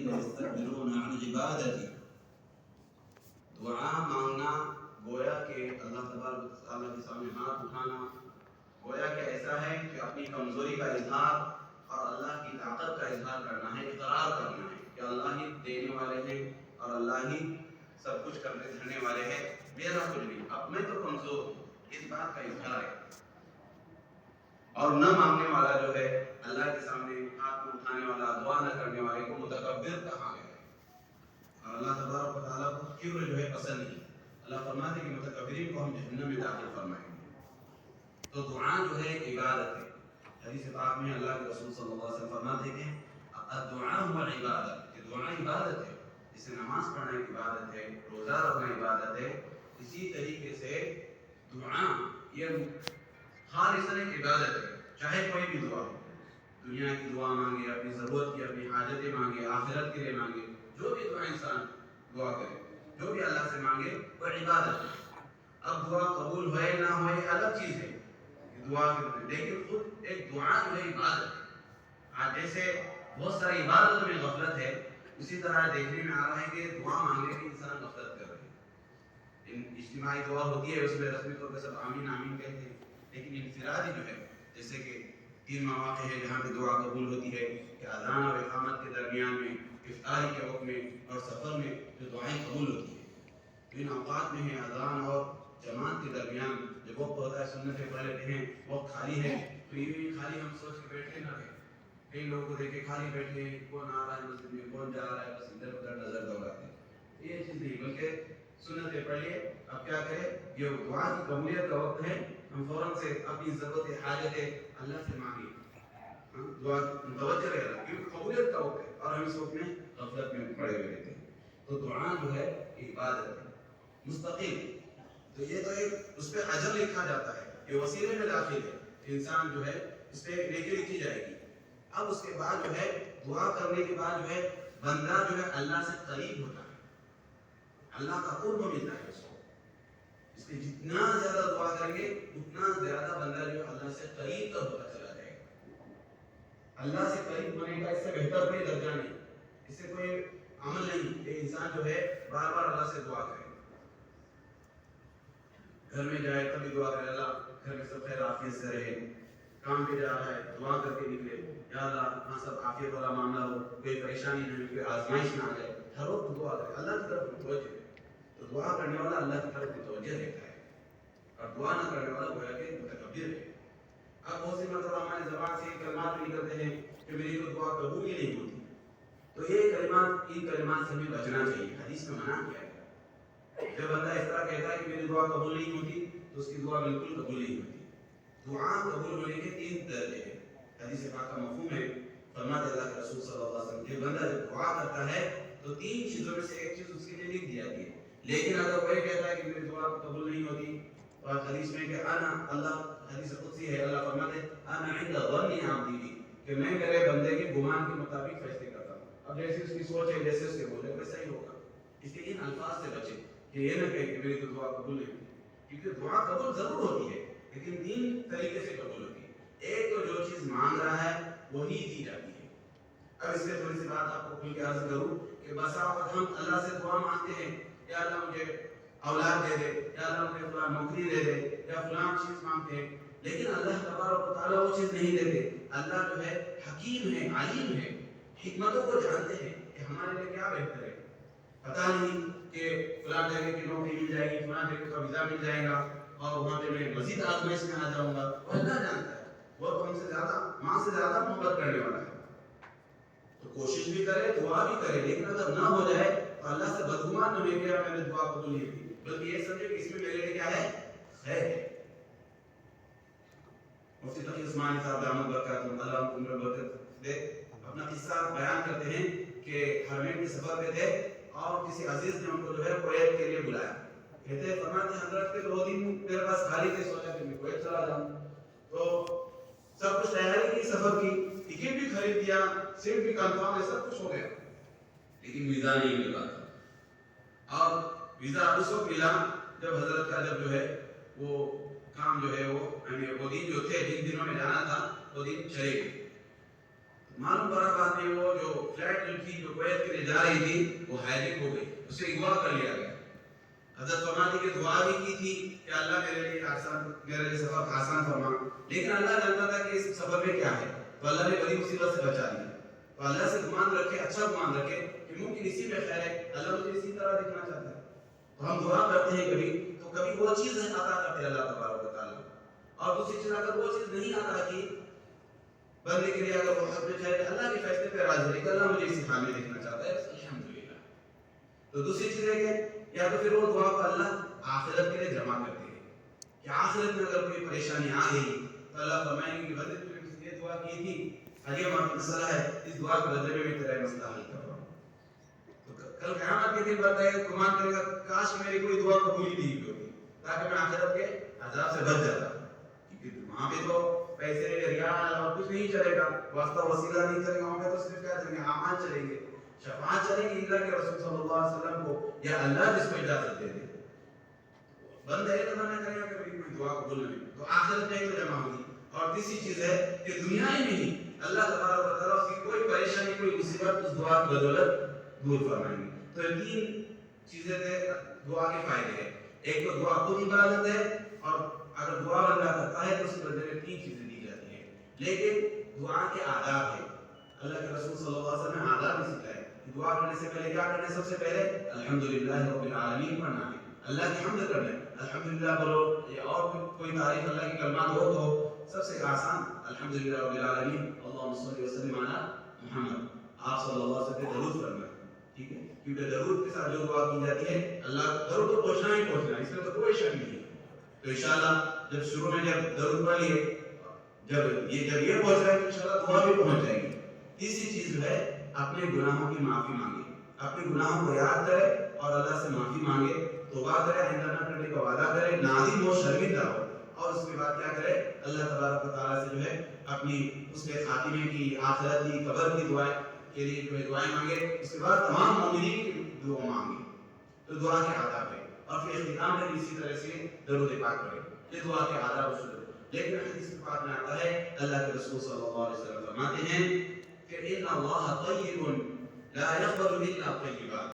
ويستكبرون عن عبادتي. دعا مانگنا گویا کہ اللہ تبارک و تعالیٰ کے سامنے ہاتھ اٹھانا گویا کہ ایسا ہے کہ اپنی کمزوری کا اظہار اور اللہ کی طاقت کا اظہار کرنا ہے، اقرار کرنا ہے کہ اللہ ہی دینے والے ہیں اور اللہ ہی سب کچھ کرنے دھرنے والے ہیں، میرا کچھ نہیں، اب میں تو کمزور ہوں، اس بات کا اظہار ہے۔ اور نہ مانگنے والا جو ہے اللہ کے سامنے ہاتھ میں اٹھانے والا، دعا نہ کرنے والے کو متکبر کہا گیا ہے۔ اور اللہ تبارک و تعالیٰ کو کبر جو ہے پسند نہیں، اللہ فرماتے ہیں کہ متکبرین کو ہم جہنم میں داخل فرمائیں گے۔ تو دعا جو ہے عبادت ہے۔ حدیث پاک میں اللہ کے رسول صلی اللہ علیہ وسلم فرماتے ہیں الدعاء هو العبادت، کہ دعا عبادت ہے، جسے نماز پڑھنا عبادت ہے، روزہ رکھنا عبادت ہے، اسی طریقے سے دعا یہ خالصاً ایک عبادت ہے، چاہے کوئی بھی دعا ہو، دنیا کی دعا مانگے، اپنی ضرورت کی اپنی حاجتیں مانگے، آخرت کے لیے مانگے، جو بھی دعا انسان دعا کرے، جو بھی اللہ سے مانگے وہ عبادت ہے۔ اب دعا قبول ہوئے نہ ہوئے الگ چیز ہے، دعا لیکن خود ایک دعا جو ہے عبادت ہے۔ آج جیسے بہت ساری عبادتوں میں غفلت ہے، اسی طرح دیکھنے میں آ رہا ہے کہ دعا مانگنے میں انسان غفلت کر رہے ہیں۔ اجتماعی دعا ہوتی ہے، اس میں رسمی طور پہ سب آمین آمین کہتے ہیں، لیکن انفرادی جو ہے، جیسے کہ 3 مواقع ہے جہاں پہ دعا قبول ہوتی ہے کہ اذان اور اقامت کے درمیان میں، افطاری کے وقت میں اور سفر میں جو دعائیں قبول ہوتی ہیں، تو ان اوقات میں ہے اذان اور جماعت کے درمیان جب وقت ہوتا ہے سنتیں پڑھ لیتے ہیں، وقت خالی ہے، تو یہ خالی ہم سوچ کے بیٹھے نہ رہے، کئی لوگوں کو دیکھے خالی بیٹھے ہیں، کون آ رہا ہے مسجد میں، کون جا رہا ہے، بس ادھر ادھر نظر دوڑاتے ہیں، یہ چیز نہیں، بلکہ سنتیں پڑھیے۔ اب کیا کریں، یہ دعا کی قبولیت کا وقت ہے، ہم فوراً سے اپنی ضرورت حاجتیں اللہ سے مانگیں، دعا متوجہ رہنا، کیونکہ قبولیت کا وقت ہے اور ہم اس وقت میں غفلت میں پڑے ہوئے رہتے ہیں۔ تو دعا جو ہے عبادت ہے مستقل، تو یہ تو ایک اس پہ اجر لکھا جاتا ہے، یہ وسیلے میں داخل ہے، انسان جو ہے اس پہ نیکی لکھی جائے گی۔ اب اس کے بعد جو ہے دعا کرنے کے بعد جو ہے بندہ جو ہے اللہ سے قریب ہوتا ہے، اللہ کا قرب ملتا ہے اس کو، اس لیے جتنا زیادہ دعا کریں گے اتنا زیادہ بندہ جو ہے اللہ سے قریب تک ہوتا چلا جائے گا۔ اللہ سے قریب ہونے کا اس سے بہتر کوئی درجہ نہیں، اس سے کوئی عمل نہیں کہ انسان جو ہے بار بار اللہ سے دعا کرے، گھر میں جائے تبھی دعا کرے اللہ گھر میں سب خیر عافیت سے رہے، کام پہ جا رہا ہے دعا کر کے نکلے یا اللہ ہاں سب عافیت والا معاملہ ہو، کوئی پریشانی نہ ہو، کوئی آزمائش نہ آ جائے، ہر وقت دعا کرے، اللہ کی طرف متوجہ ہے، تو دعا کرنے والا اللہ کی طرف متوجہ رہتا ہے، اور دعا نہ کرنے والا گویا کہ متکبر ہے۔ اب بہت سی مرتبہ ہماری زبان سے یہ کلمات نکلتے ہیں کہ میری تو دعا قبول ہی نہیں ہوتی، تو یہ کلمات ان کلمات سے ہمیں بچنا چاہیے، حدیث میں منع کیا ہے۔ جب بندہ اس طرح کہتا ہے کہ میری دعا قبول نہیں ہوتی تو اس کی دعا بالکل قبول نہیں ہوتی۔ دعا قبول ہونے کے 3 درجے ہیں، حدیث پاک کا مفہوم ہے، فرماتے اللہ کے رسول صلی اللہ علیہ وسلم کہ بندہ جب دعا کرتا ہے تو 3 چیزوں میں سے ایک چیز اس کے لیے لکھ دی جاتی ہے، لیکن اگر کوئی کہتا ہے کہ میری دعا قبول نہیں ہوتی، تو حدیث میں کہ انا اللہ، حدیث قدسی ہے، اللہ فرماتے ہیں انا عند ظن عبدی بی، کہ میں میرے بندے کے گمان کے مطابق فیصلے کرتا ہوں، اب جیسے اس کی سوچ ہے، جیسے اس کے بولے ویسا ہی ہوگا، اس لیے ان الفاظ سے بچے کہ یہ نہ کہے کہ میری تو دعا قبول نہیں ہوتی، کیونکہ دعا قبول ضرور ہوتی ہے لیکن 3 طریقے سے قبول ہوتی ہے۔ ایک تو جو چیز مانگ رہا ہے وہی دی جاتی ہے۔ اب اس میں تھوڑی سی بات آپ کو کھل کے عرض کروں کہ بسا وقت ہم اللہ سے دعا مانگتے ہیں، یا اللہ مجھے اولاد دے دے، یا اللہ مجھے فلاں نوکری دے دے، یا فلاں چیز مانگتے ہیں، لیکن اللہ تبارک و تعالیٰ وہ چیز نہیں دیتے۔ اللہ جو ہے حکیم ہے، علیم ہے، حکمتوں کو جانتے ہیں کہ ہمارے لیے کیا بہتر ہے۔ پتہ نہیں کہ فلاں جگہ کی نوکری مل جائے گی، فلاں جگہ کا ویزا مل جائے گا اور وہاں پہ میں مزید آزمائش میں آ جاؤں گا، وہ اللہ جانتا ہے، وہ ہم سے زیادہ، ماں سے زیادہ محبت کرنے والا ہے، تو کوشش بھی کرے، دعا بھی کرے، لیکن اگر نہ ہو جائے تو اللہ سے بدگمان نہ ہوئے کہ میں نے دعا قبول نہیں کی، بلکہ یہ سمجھے کہ اس میں میرے لیے کیا ہے، خیر ہے۔ مفتی تقی عثمانی صاحب دامت برکاتہ اللہ عمر برکت دے اپنا قصہ بیان کرتے ہیں کہ حرمین کے سفر پہ تھے اور کسی عزیز نے ان کو جو ہے کویت کے لیے بلایا، کہتے ہیں فرماتے ہیں حضرت کے 2 دن میرے پاس خالی تھے، سوچا کہ میں کویت چلا جاؤں، تو سب کچھ تیاری کی، سفر کی ٹکٹ بھی خرید دیا، سیٹ بھی کنفرم ہے، سب کچھ ہو گیا، لیکن ویزا نہیں مل رہا تھا۔ اور ویزا اس وقت ملا جب حضرت کا جب جو ہے وہ کام جو ہے وہ دن جو تھے، جن دنوں میں جانا تھا وہ دن چلے گئے۔ معلوم پڑا بعد میں وہ جو فلائٹ جو تھی جو کویت کے لیے جا رہی تھی وہ ہائجیک ہو گئی، اسے اغوا کر لیا گیا۔ حضرت فرماتی کہ دعا بھی کی تھی کہ اللہ میرے لیے سفر آسان فرما، لیکن اللہ جانتا تھا کہ اس سفر میں کیا ہے، تو اللہ نے بڑی مصیبت سے بچا دیا۔ تو اللہ سے گمان رکھے، اچھا گمان رکھے کہ ممکن اسی میں خیر ہے، اللہ مجھے اسی طرح دیکھنا چاہتا ہے۔ تو ہم دعا کرتے ہیں تو کبھی وہ چیز عطا کرتے ہیں اللہ تبارک و تعالیٰ، اور دوسری چیز اگر وہ چیز نہیں عطا کی بندے کے لیے، اگر وہ حق میں ہے کہ اللہ کے فیصلے پہ راضی ہے کہ اللہ مجھے اسی حال میں دیکھنا چاہتا ہے، الحمدللہ۔ تو دوسری چیز ہے کہ یا تو پھر وہ دعا کو اللہ آخرت کے لیے جمع کرتے ہیں کہ آخرت میں اگر کوئی پریشانی آ گئی تو اللہ فرمائیں گے کہ بندے تو نے یہ دعا کی تھی، یہ مسئلہ ہے، اس دعا کے بدلے میں تیرا مسئلہ حل کر رہا ہوں۔ تو کل قیامت کے دن بندہ گمان کرے گا کاش میری کوئی دعا قبول ہی نہیں ہوتی تاکہ میں آخرت کے عذاب سے بچ جاتا، کیونکہ وہاں پہ تو پیسے ریال اور کچھ نہیں چلے گا، واسطہ وسیلہ نہیں چلے گا، وہاں پہ تو صرف کیا چلیں گے، اعمال چلیں گے، شفاعت چلیں گی اللہ کے رسول صلی اللہ علیہ وسلم کو یا اللہ جس کو اجازت دے دے۔ بندہ یہ تمنا کرے گا کہ میری کوئی دعا قبول نہیں، تو آخرت میں تو جمع ہوگی۔ اور تیسری چیز ہے کہ دنیا ہی میں ہی اللہ تبارک و تعالیٰ اس کی کوئی پریشانی کوئی مصیبت اس دعا کی بدولت دور فرمائیں گے۔ تو یہ تین چیزیں تھے دعا کے فائدے ہیں، ایک تو دعا خود عبادت ہے، اور اگر دعا بندہ کرتا ہے تو اس کے بدلے میں تین چیزیں دی جاتی ہیں، لیکن دعا کے آداب ہیں۔ اللہ کے رسول صلی اللہ علیہ وسلم نے آداب بھی سکھائے کہ دعا کرنے سے پہلے کیا کرنا ہے، سب سے پہلے الحمدللہ رب العالمین پڑھنا ہے، اللہ کی حمد کرنا ہے، الحمدللہ بولو، اور کوئی تعریف اللہ کی کلمات ہو تو سب سے آسان الحمدللہ رب العالمین اللہم صلی وسلم علی محمد، آپ صلی اللہ علیہ وسلم درود فرمائیں، ٹھیک ہے، کیونکہ درود کے ساتھ جو دعا کی جاتی ہے اللہ درود تو پہنچنا ہی پہنچنا ہے، اس میں تو کوئی شک نہیں ہے۔ تو انشاءاللہ جب شروع میں جب درود پڑھیے، جب یہ پہنچ جائے تو انشاءاللہ دعا بھی پہنچ جائے گی۔ تیسری چیز جو ہے اپنے گناہوں کی معافی مانگے، اپنے گناہوں کو یاد کرے اور اللہ سے معافی مانگے، توبہ کرے، آئندہ نہ کرنے کا وعدہ کرے، نادم ہو، شرمندہ ہو، اور اس کے بعد کیا کرے، اللہ تبارک و تعالیٰ سے جو ہے اپنی اس کے خاتمے کی، آخرت کی، قبر کی دعائیں کے لیے جو ہے دعائیں مانگے، اس کے بعد تمام مومنین کی دعا مانگے۔ تو دعا کے آداب ہے، اور پھر اختتام میں اسی طرح سے درود پاک پڑھے، یہ دعا کے آداب اصول ہے۔ لیکن حدیث پاک میں آتا ہے اللہ کے رسول صلی اللہ علیہ وسلم فرماتے ہیں کہ ان اللہ طیب لا يقبل الا طیبا،